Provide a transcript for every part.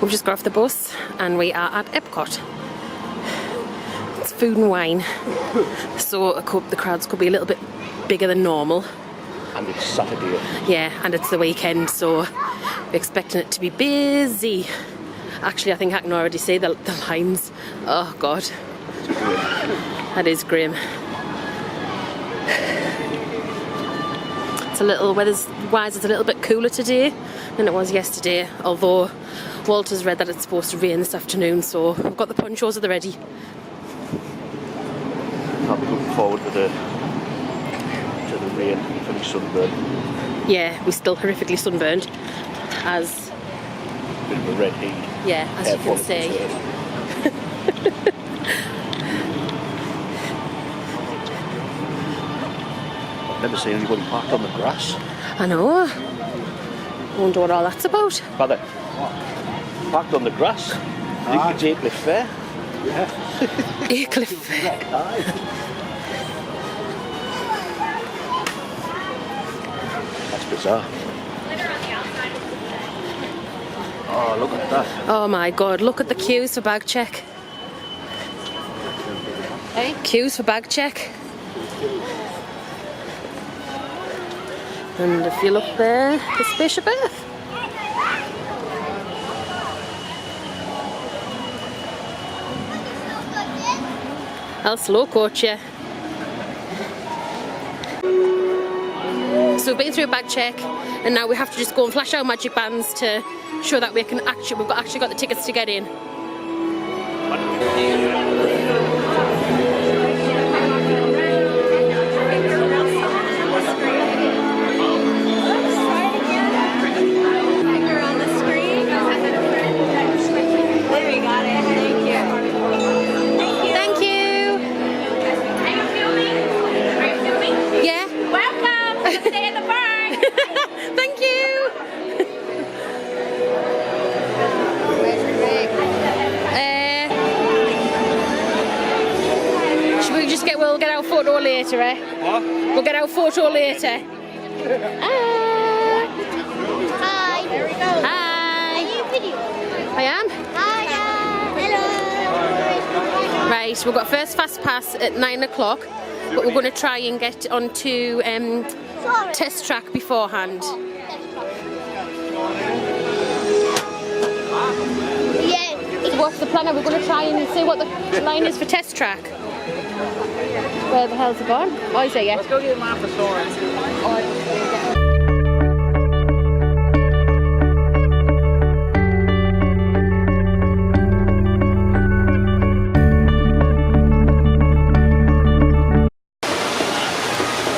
We've just got off the bus and we are at Epcot. It's food and wine, so the crowds could be a little bit bigger than normal. And it's Saturday. Yeah, and it's the weekend, so we're expecting it to be busy. Actually, I think I can already see the lines. Oh God, that is grim. It's a little, weather-wise, it's a little bit cooler today than it was yesterday, although Walt has read that it's supposed to rain this afternoon, so we've got the ponchos at the ready. I'll be looking forward to the rain from the sunburn. Yeah, we're still horrifically sunburned, as... Bit of a red heat. Yeah, as you can see. Never seen anybody parked on the grass. I know. Wonder what all that's about. Father, parked on the grass. I think it's Aycliffe Fair. Yeah. Aycliffe Fair. That's bizarre. Oh, look at that. Oh my God, look at the queues for bag check. Hey? Queues for bag check. And if you look there, the Spaceship Earth. El Loco, yeah. So we've been through a bag check, and now we have to just go and flash our magic bands to show that we've actually got the tickets to get in. We'll get our photo later, eh? What? We'll get our photo later. Hi. There we go. Hi. Are you video? I am. Hi. Hello. Right, we've got first fast pass at 9 o'clock, but we're going to try and get onto test track beforehand. Yeah. So what's the plan? We're going to try and see what the line is for test track. Where the hell's it gone? Oh, is it yet? Let's go get a map for Soren.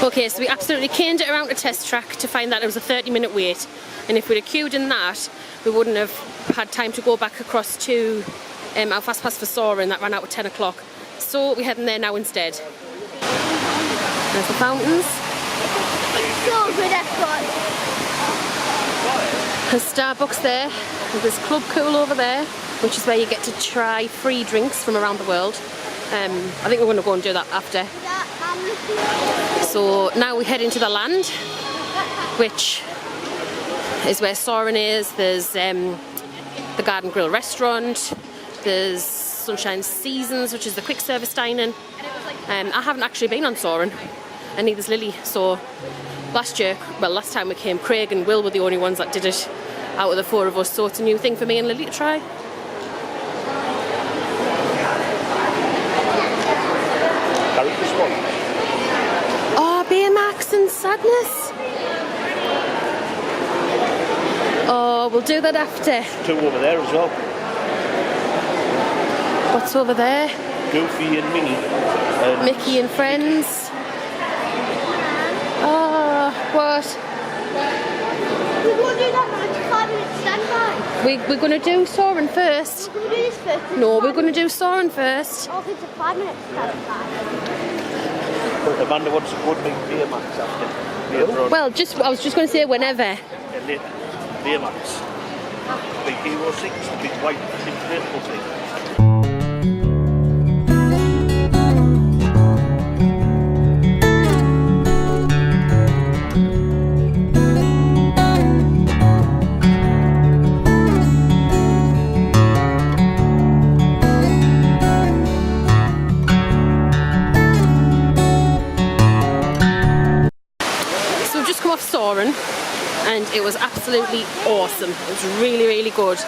Okay, so we absolutely caned it around the test track to find that it was a 30-minute wait, and if we'd have queued in that, we wouldn't have had time to go back across to our fast pass for Soren that ran out at 10 o'clock. So we're heading there now instead. There's the fountains. It's so good, Epcot. There's Starbucks there. There's Club Cool over there, which is where you get to try free drinks from around the world. I think we're going to go and do that after. So now we head into the land, which is where Soren is. There's the Garden Grill restaurant. There's Sunshine Seasons, which is the quick service dining. I haven't actually been on Soren, and neither's Lily. So last time we came, Craig and Will were the only ones that did it out of the four of us. So it's a new thing for me and Lily to try. Oh, Baymax and Sadness. Oh, we'll do that after. Two over there as well. What's over there? Goofy and Minnie. Mickey and Friends. Oh, what? We won't do that 95-minute standby. We're going to do Soren first. We're going to do this first. No, we're going to do Soren first. Oh, it's a 5-minute standby. Amanda wants to go and make Baymax after. Later on. Well, I was just going to say whenever. Yeah, later. Baymax. Big Hero 6, the big white, inflatable thing. and it was absolutely awesome. It was really, really good.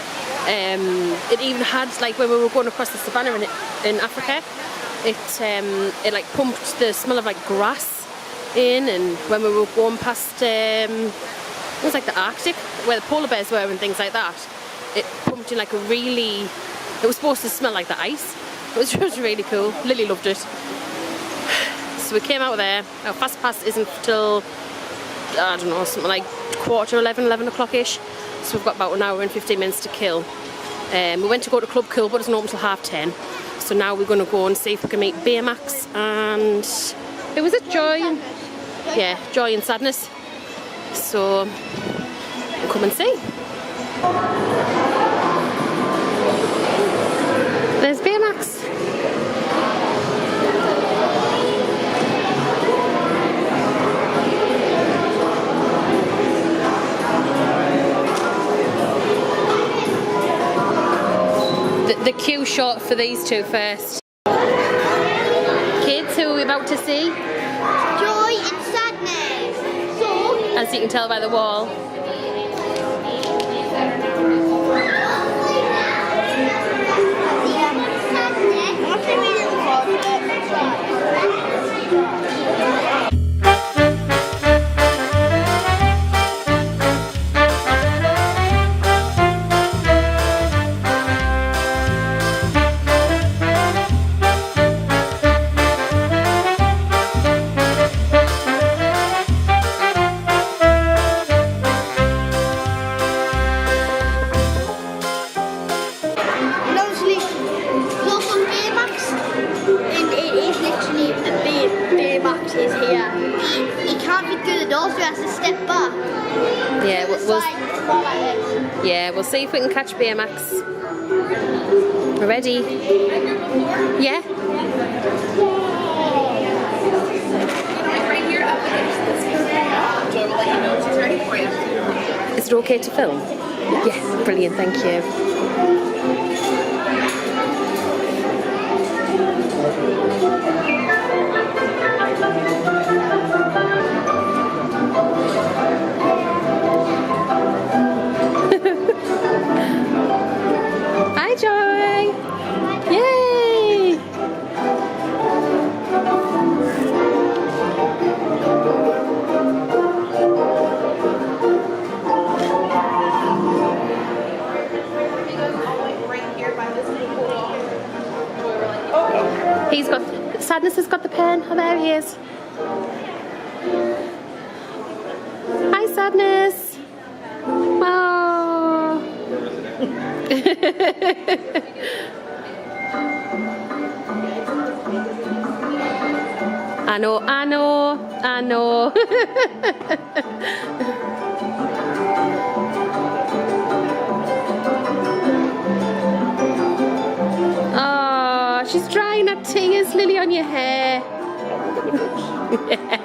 It even had, like, when we were going across the savannah in Africa, it like pumped the smell of like grass in, and when we were going past it was like the Arctic where the polar bears were and things like that, it pumped in like a really, it was supposed to smell like the ice. It was just really cool. Lily loved it. So we came out there. Our fast pass isn't till, I don't know, something like 11 o'clock ish, so we've got about an hour and 15 minutes to kill. We went to go to Club Cool, but it's not until 10:30. So now we're going to go and see if we can meet Baymax and, who was it, Joy? Yeah, Joy and Sadness. So we'll come and see. There's Baymax. The queue shot for these two first. Kids, who are we about to see? Joy and Sadness. So, As you can tell by the wall. is here. He can't fit through the door, so he has to step back. Yeah, we'll see if we can catch BMX. We're ready. Yeah. Right here up against this Joy will let you know when she's ready for you. Is it okay to film? Yes, brilliant, thank you. Hi, Joy. Yay! He's got, Sadness has got the pen. Oh, there he is. Hi, Sadness. Oh. I know. Oh, she's drying her tears, Lily, on your hair. Yeah.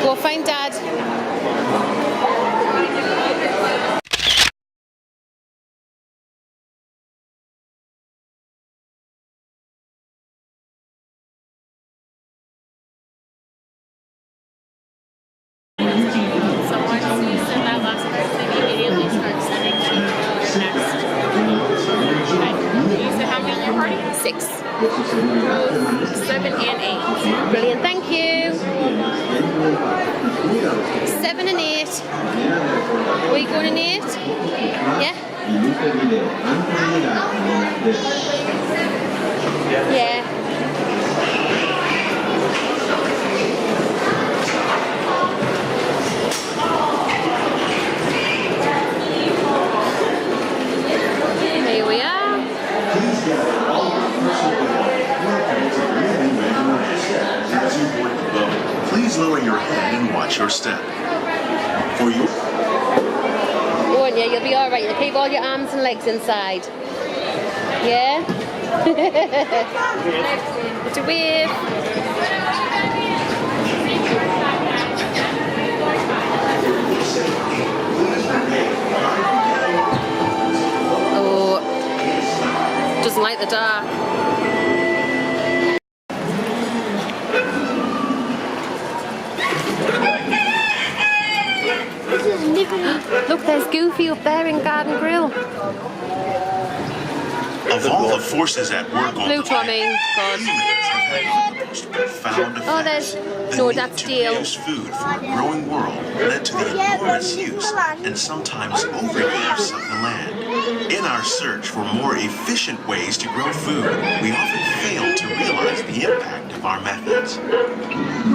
Go find Dad. So once you send that last person, you immediately start sending to the next. Okay. You said how many on your party? 6. 7 and 8. Brilliant, thank you. 7 and 8. Are you going in 8? Yeah? Yeah. Here we are. please lower your head and watch your step. For you. Won't you? You'll be all right. You'll keep all your arms and legs inside. Yeah? It's a wave. Oh, doesn't like the dark. Look, there's Goofy up there in Garden Grill. Of all the forces at work on Pluto, I mean, God. humans have had the most profound effects. Oh, there's The no, need that's to Dale. produce food for a growing world led to the enormous use and sometimes overuse of the land. In our search for more efficient ways to grow food, we often fail to realize the impact of our methods.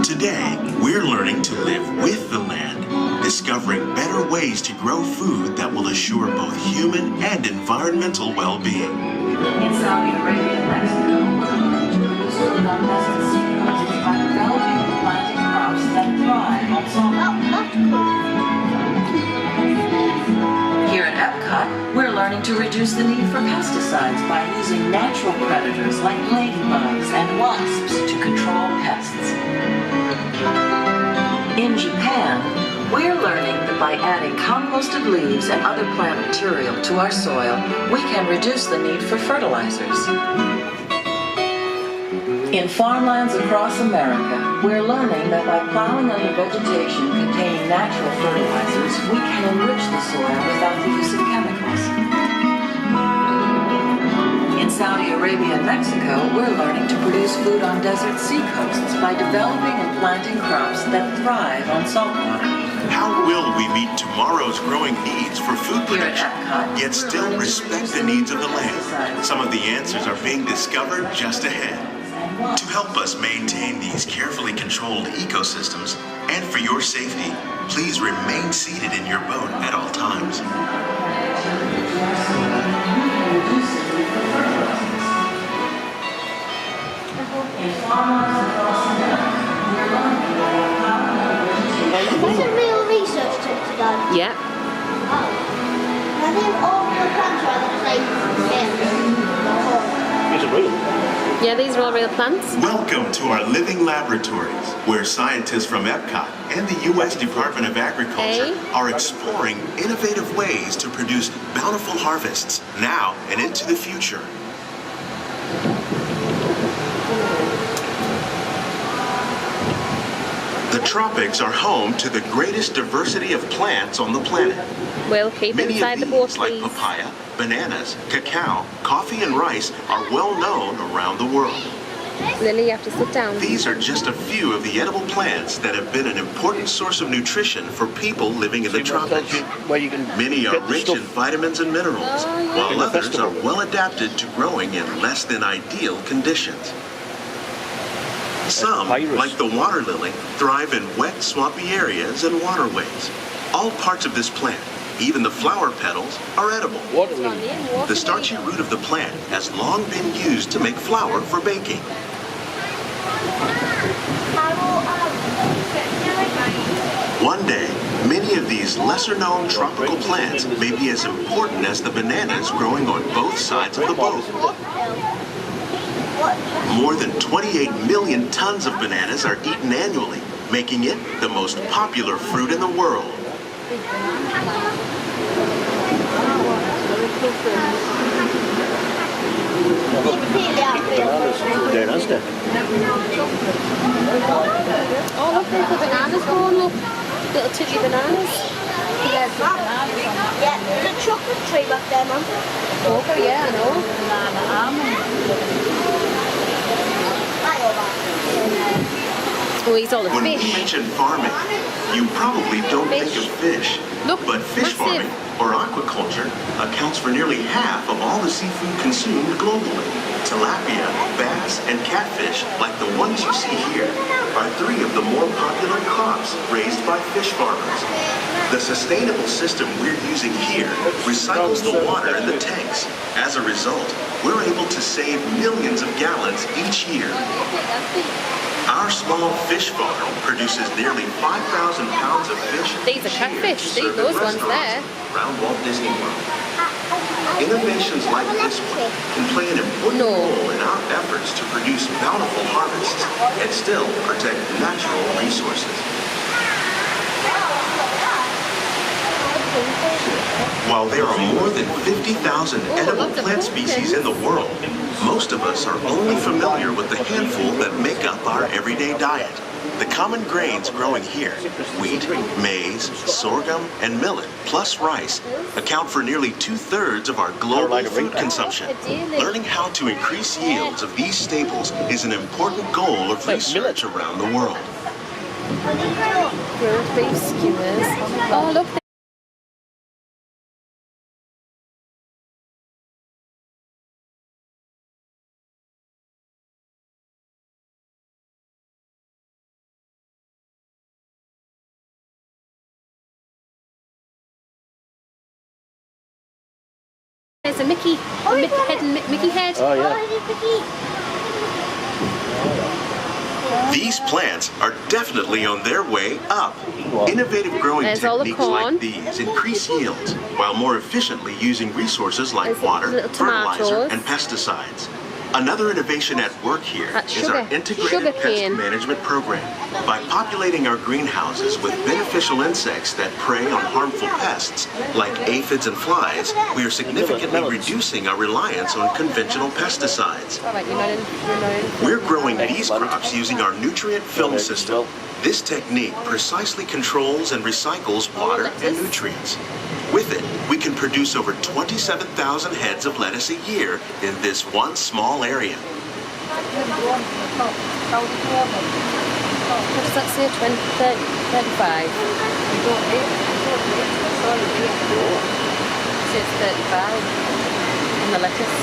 Today, we're learning to live with the land, discovering better ways to grow food that will assure both human and environmental well-being. In Saudi Arabia and Mexico, produce food on desert seacoasts by developing and planting crops that thrive on saltwater. Here at Epcot, we're learning to reduce the need for pesticides by using natural predators like ladybugs and wasps to control pests. In Japan, we're learning that by adding composted leaves and other plant material to our soil, we can reduce the need for fertilizers. In farmlands across America, we're learning that by plowing under vegetation containing natural fertilizers, we can enrich the soil without the use of chemicals. In Saudi Arabia and Mexico, we're learning to produce food on desert seacoasts by developing and planting crops that thrive on saltwater. How will we meet tomorrow's growing needs for food production, yet still respect the needs of the land? Some of the answers are being discovered just ahead. To help us maintain these carefully controlled ecosystems, and for your safety, please remain seated in your boat at all times. That's a real research trip to go. Yeah. I think all the plants are the same. It's a real. Yeah, these are all real plants. Welcome to our living laboratories, where scientists from Epcot and the U.S. Department of Agriculture are exploring innovative ways to produce bountiful harvests now and into the future. The tropics are home to the greatest diversity of plants on the planet. We'll keep Many inside of the boat, these, like please. papaya, bananas, cacao, coffee, and rice, are well known around the world. Lily, you have to sit down. These are just a few of the edible plants that have been an important source of nutrition for people living in the tropics. Many are rich in vitamins and minerals, while others are well adapted to growing in less than ideal conditions. Some, like the water lily, thrive in wet, swampy areas and waterways. All parts of this plant, even the flower petals, are edible. The starchy root of the plant has long been used to make flour for baking. One day, many of these lesser-known tropical plants may be as important as the bananas growing on both sides of the boat. More than 28 million tons of bananas are eaten annually, making it the most popular fruit in the world. Oh, look, there's the bananas going, look. Little tidgy bananas. Yeah, there's a chocolate tree back there, Mum. Oh, yeah, I know. Oh, he's all the When we fish. mention farming, you probably don't think of fish. Look, But fish massive. farming, or aquaculture, accounts for nearly half of all the seafood consumed globally. Tilapia, bass, and catfish, like the ones you see here, are three of the more popular crops raised by fish farmers. The sustainable system we're using here recycles the water in the tanks. As a result, we're able to save millions of gallons each year. Our small fish farm produces nearly 5,000 pounds of fish. These are catfish. See those ones there. Around Walt Disney World. Innovations like this one can play an important role in our efforts to produce bountiful harvests and still protect natural resources. While there are more than 50,000 edible plant species in the world, most of us are only familiar with the handful that make up our everyday diet. The common grains growing here, wheat, maize, sorghum, and millet, plus rice, account for nearly 2/3 of our global food consumption. Learning how to increase yields of these staples is an important goal of research around the world. Grilled beef skewers. Oh, look. There's a Mickey, Mickey head. Oh, yeah. These plants are definitely on their way up. Innovative growing There's all the techniques like corn. these increase yields while more efficiently using resources like There's water, little fertilizer, tomatoes. and pesticides. Another innovation at work here That's is our sugar integrated pest cane. management program. By populating our greenhouses with beneficial insects that prey on harmful pests, like aphids and flies, we are significantly reducing our reliance on conventional pesticides. All right, you're not in. We're growing these crops using our nutrient film system. This technique precisely controls and recycles water and nutrients. With it, we can produce over 27,000 heads of lettuce a year in this one small area. What does that say? 20, 30, 35? It says 35 in the lettuce.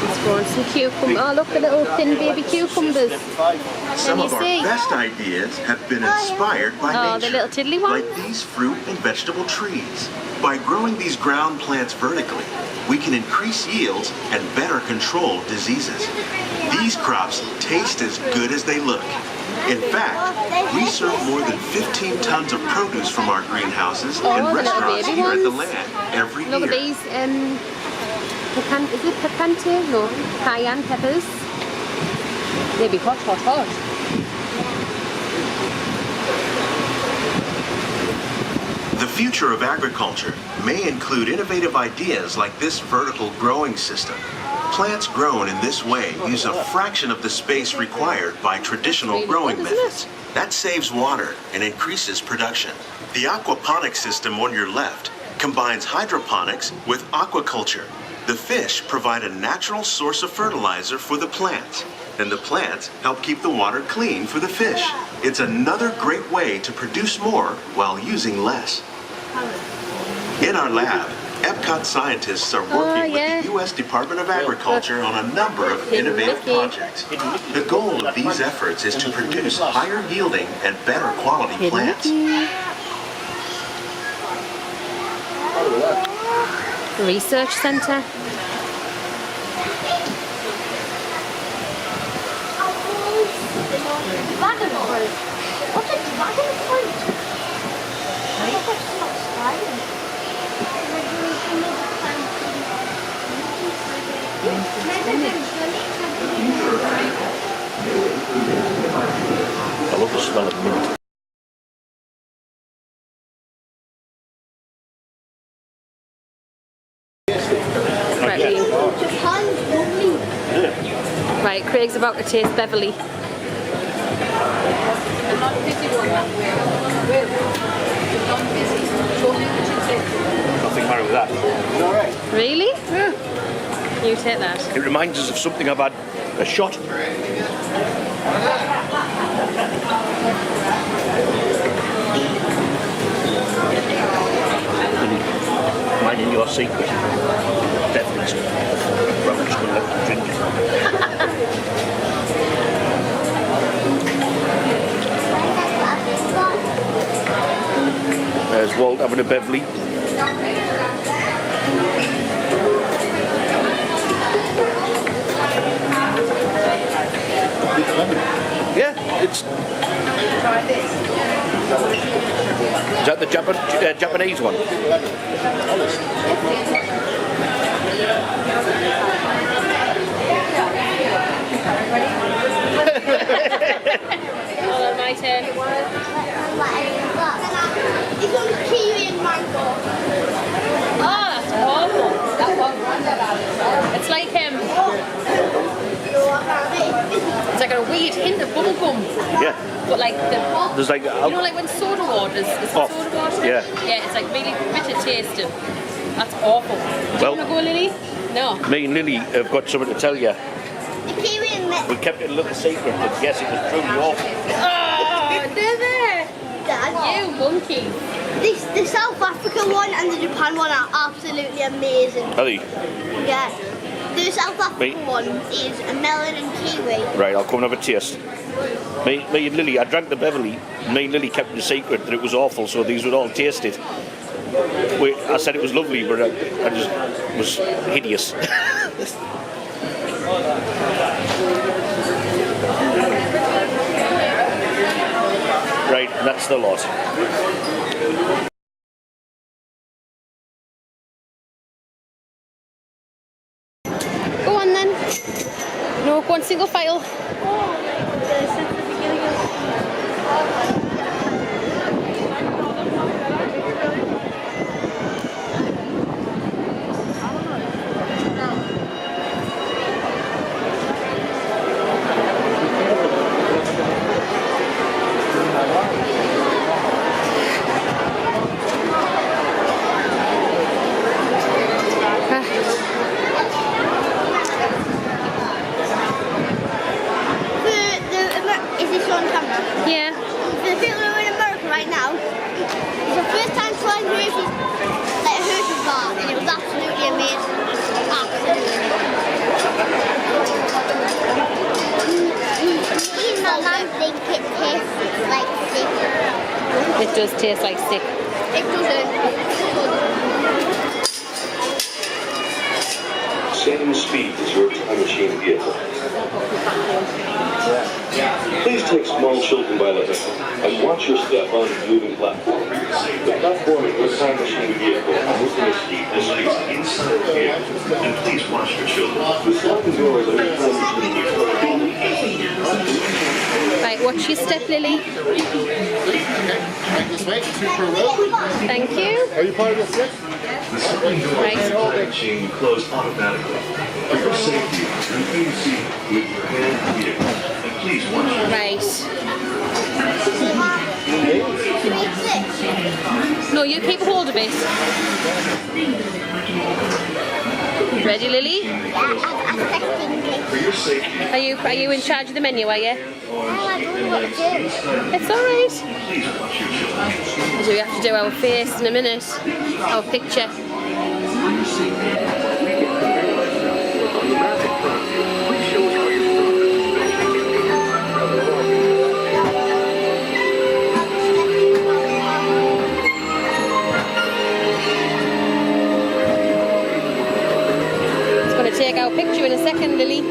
It's growing some cucumbers. Oh, look at little thin baby cucumbers. Some you of our see? best ideas have been inspired by Oh, nature, the little tiddly ones. like these fruit and vegetable trees. By growing these ground plants vertically, we can increase yields and better control diseases. These crops taste as good as they look. In fact, we serve more than 15 tons of produce from our greenhouses Oh, and the little restaurants baby here at the ones. land every Look at year. these. Is it picante? No, cayenne peppers. They'll be hot. The future of agriculture may include innovative ideas like this vertical growing system. Plants grown in this way use a fraction of the space required by traditional growing methods. That saves water and increases production. The aquaponics system on your left combines hydroponics with aquaculture. The fish provide a natural source of fertilizer for the plants, and the plants help keep the water clean for the fish. It's another great way to produce more while using less. In our lab, Epcot scientists are working with the U.S. Department of Agriculture on a number of innovative projects. The goal of these efforts is to produce higher yielding and better quality plants. Research Centre. What's a dragon fruit? I love the smell of mint. Right, Craig's about to taste Beverly. Nothing matter with that. Really? Yeah. You take that. It reminds us of something I've had a shot. Minding your secret. Definitely. I'm just going to let them drink it. There's Walt having a Beverly. that the Japanese one? Hold on, my turn. This one's kiwi and mango. Oh, that's awful. It's like it's like a weird hint of bubblegum. Yeah. But like There's like you know, like when soda water is off. soda water? Yeah. Yeah, it's like really bitter tasting. That's awful. Do Well- you want to go, Lily? No. Me and Lily have got something to tell you. The kiwi and We kept it a little secret, but yes, it was truly awful. Oh, they're there. Dad. You monkey. The South Africa one and the Japan one are absolutely amazing. Are they? Yeah. The South Africa Me? one is a melon and kiwi. Right, I'll come and have a taste. Me and Lily, I drank the Beverly. Me and Lily kept the secret that it was awful, so these would all taste it. I said it was lovely, but I just was hideous. Right, that's the lot. Go on then. No, go on single file. Is this on camera? Yeah. The people who are in America right now, it's the first time trying Hershey's, like a Hershey's bar, and it was absolutely amazing. Absolutely. Even though I think it tastes like stick. It does taste like stick. It doesn't. Same speed as your time machine vehicle. Please take small children by the hand and watch your step on the moving platform. The platform is your time machine vehicle. Moving speed inside the vehicle, and please watch your children. The sliding doors of your time machine vehicle. Right, watch your step, Lily. This way, 2 per row. Thank you. Are you part of the 6? The sliding doors Right. of the machine will close automatically. For your safety, remain seated with your hand on the vehicle, and please watch your Right. No, you keep hold of it. Ready, Lily? For your safety, Are you in charge of the menu, are you? It's alright. please watch your children. So we have to do our face in a minute. Our picture. It's going to take our picture in a second, Lily.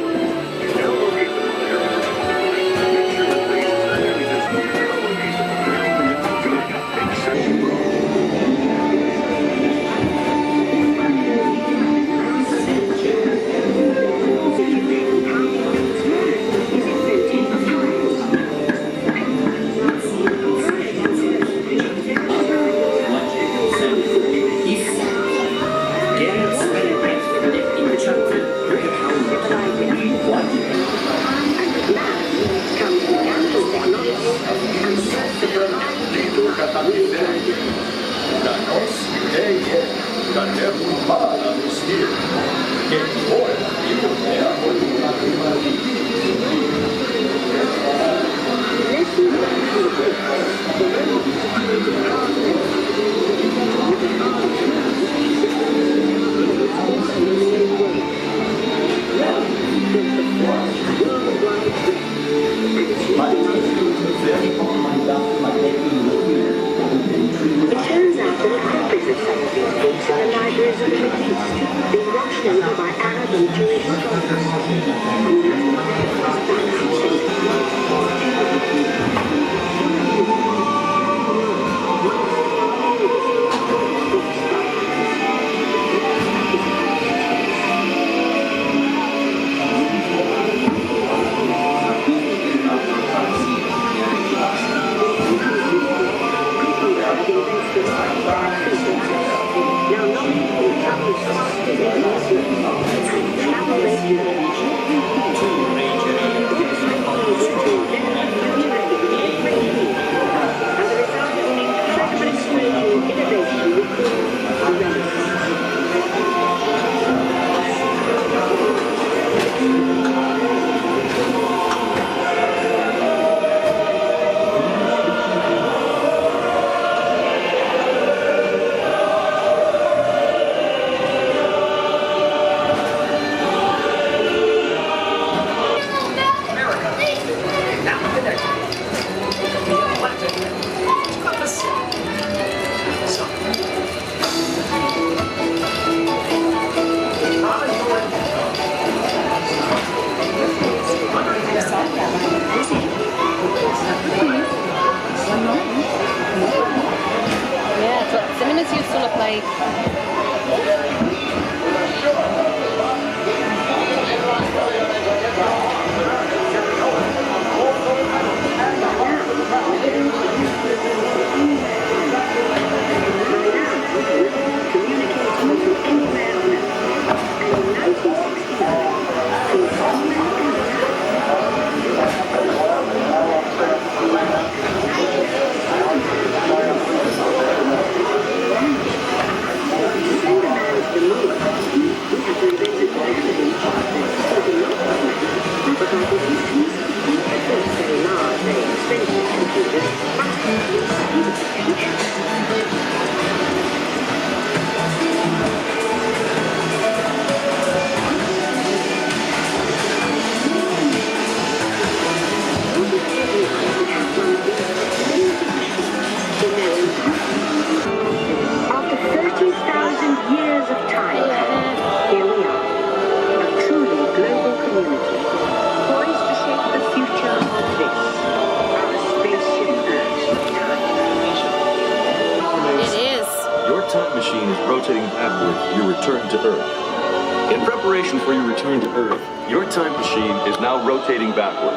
return to Earth. In preparation for your return to Earth, your time machine is now rotating backward.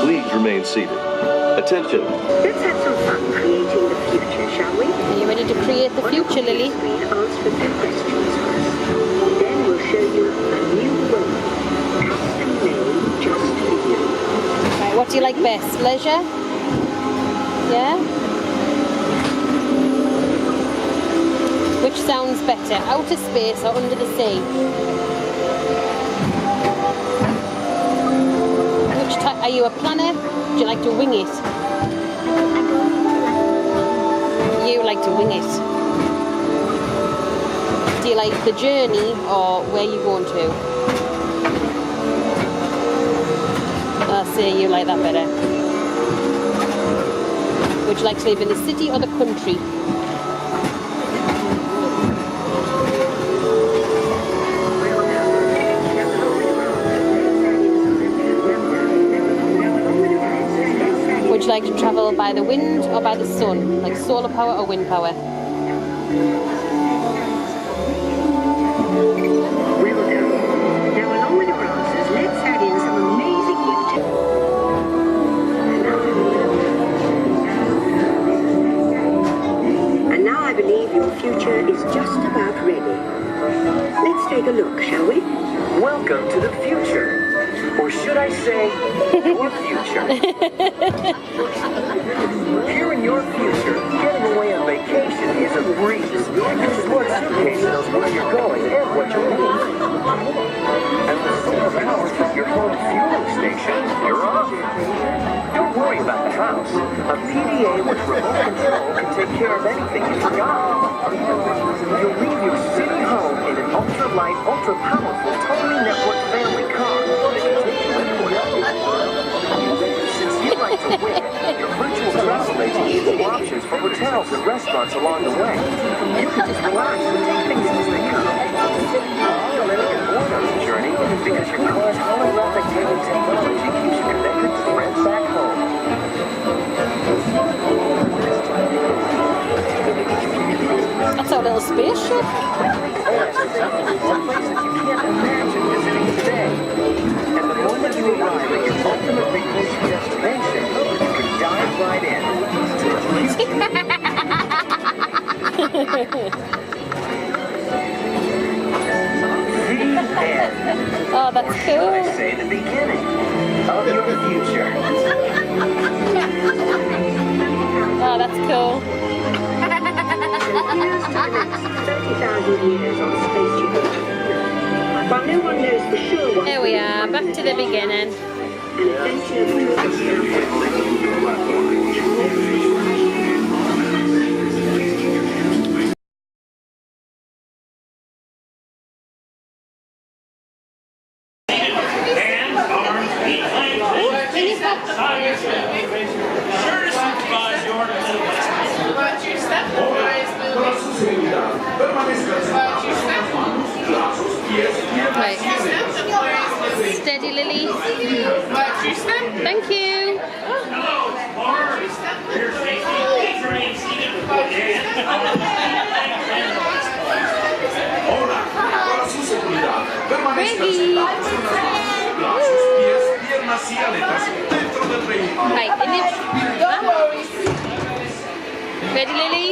Please remain seated. Attention. Let's have some fun creating the future, shall we? Are you ready to create the future, Lily? We'll answer a few questions first. Then we'll show you a new world. Custom made just for you. Right, what do you like best? Leisure? Yeah? Which sounds better, outer space or under the sea? Which type? Are you a planner? Do you like to wing it? You like to wing it. Do you like the journey or where you going to? I'll say you like that better. Would you like to live in the city or the country? Would you like to travel by the wind or by the sun? Like solar power or wind power? Well done. Now, along with your answers, let's add in some amazing new And now I believe your future is just about ready. Let's take a look, shall we? Welcome to the future. Or should I say, your future. Here in your future, getting away on vacation is a breeze. Your smart suitcase knows where you're going and what you'll need. And with solar power from your home fueling station, you're off. Don't worry about the house. A PDA with remote control can take care of anything you forgot. You'll leave your city home in an ultra-light, ultra-powerful, totally networked family car that can take you anywhere. Since you like to win, your virtual travel agent gives you options for hotels and restaurants along the way. You can just relax and take things as they come. You'll never get bored on the journey because your car's holographic gaming technology keeps you connected to friends back home. That's our little spaceship. Places you can't imagine visiting today. And the moment you arrive at your ultimate vacation destination, you can dive right in to the future. The end. Oh, that's cool. I say the beginning of your future. Oh, that's cool. 30,000 years on spaceship. While no one knows for sure what... There we are, back to the beginning. An adventure through the Right. Steady, Lily. Thank you. Right, image. Ready, Lily?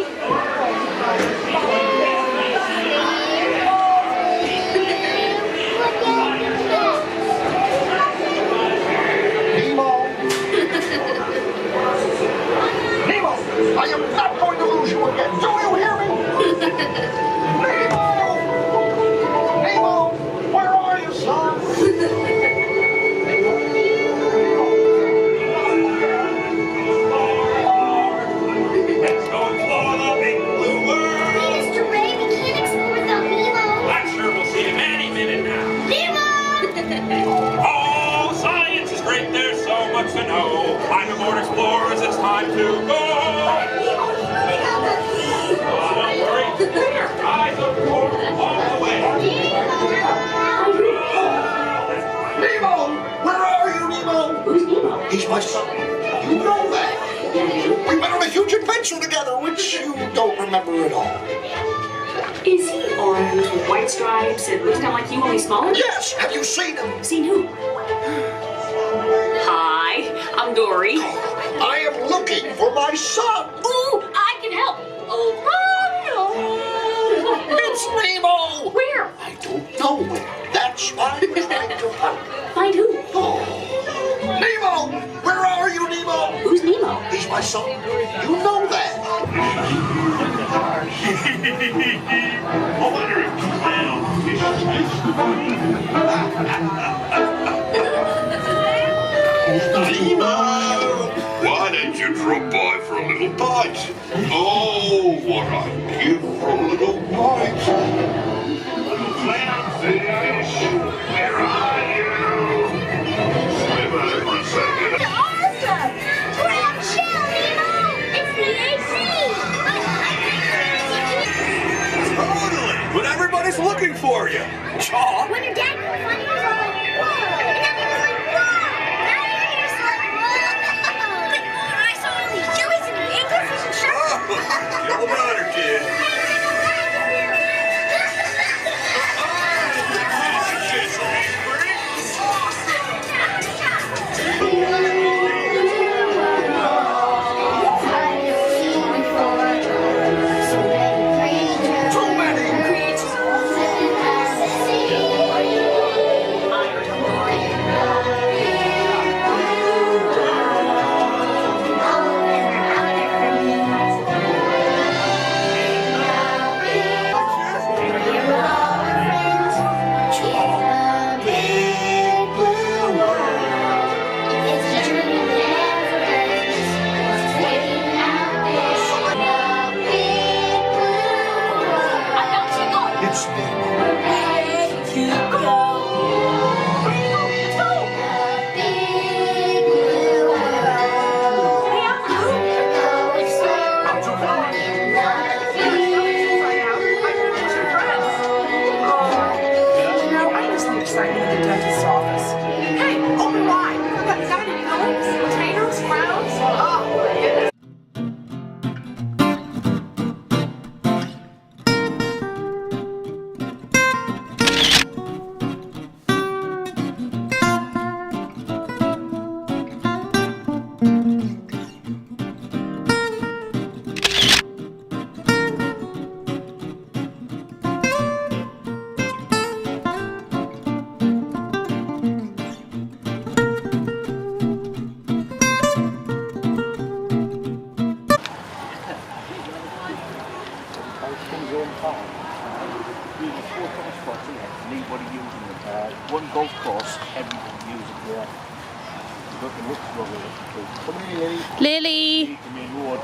I am not going to lose you again. Do you hear me? Nemo! Nemo! Where are you, son? Let's go explore the big blue world. Mr. Ray, we can't explore without Nemo. I'm sure we'll see him any minute now. Nemo! Oh, science is great. There's so much to know. I'm aboard Explorers. It's time to go. Don't worry. Eyes up forward all the way. Nemo! Where are you, Nemo? Who's Nemo? He's my son. You know that. We went on a huge adventure together, which you don't remember at all. Is he orange with white stripes and looks kind of like you, only smaller? Yes, have you seen him? Seen who? Hi, I'm Dory. I am looking for my son. Ooh, I can help. Oh, It's Nemo. where? I don't know where. That's why I'm trying to find. Find who? Oh. Nemo! Where are you, Nemo? Who's Nemo? He's my son. You know that. I wonder if clown fish Nemo! Why don't you drop by for a little bite? Oh, what I'd give for a little bite. Clownfish, where are you? Swim over a second. Awesome! Clam shell, Nemo! It's the AC! Totally! But everybody's looking for you. Chaw! When your dad was funny, he was all like, whoa! And then he was like, whoa! Now you're here, so like, whoa! Like, oh, I saw all these jellies and anglerfish and sharks! Feel better, kid. One golf course, everybody uses there. Look and look for it. Come here, Lily. Lily! The main road.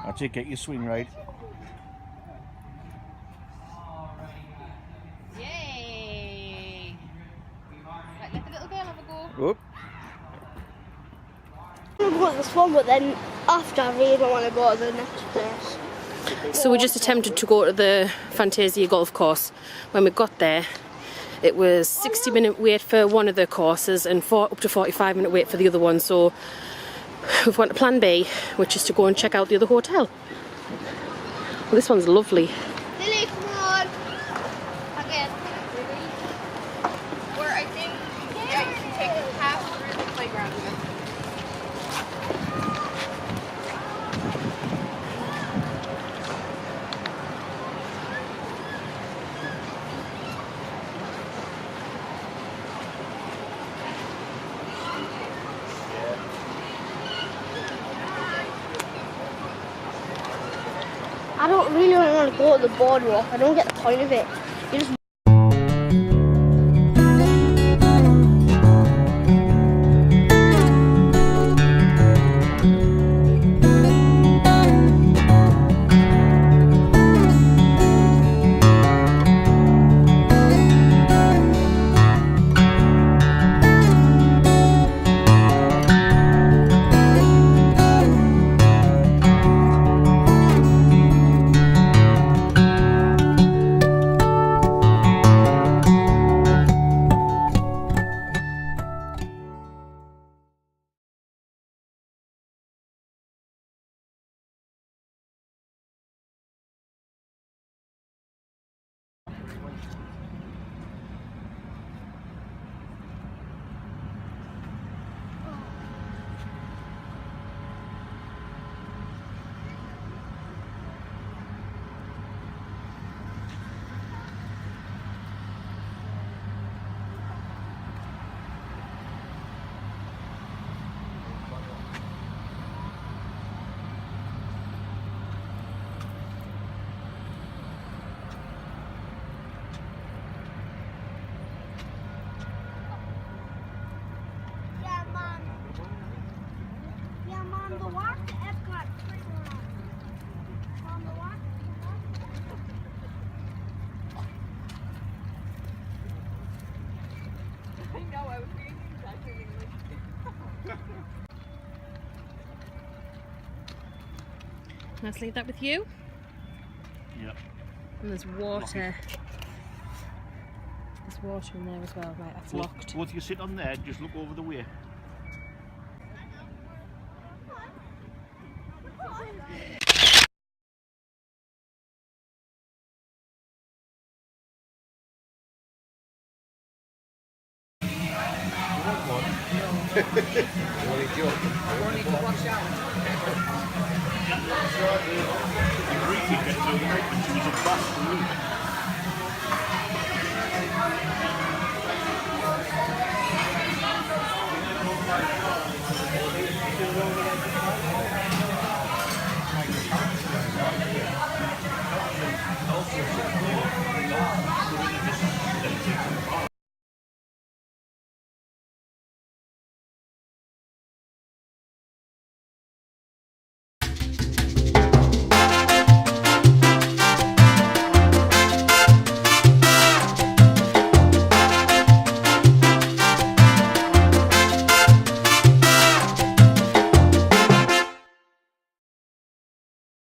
That's it, get your swing right. Yay! Right, let the little girl have a go. Whoop. I'm going to this one, but then after I really don't want to go to the next place. So we just attempted to go to the Fantasia golf course. When we got there, it was 60-minute wait for one of the courses and up to 45-minute wait for the other one. So we've went to plan B, which is to go and check out the other hotel. Well, this one's lovely. Lily, come on. Again. Or I think, yeah, you can take a path through the playground with it. I don't really want to go to the boardwalk. I don't get the point of it. You just From the walk to Epcot. From the walk. I know, I was reading the exact same English. Let's leave that with you. Yeah. And there's water. There's water in there as well. Right, that's locked. Once you sit on there, just look over the way.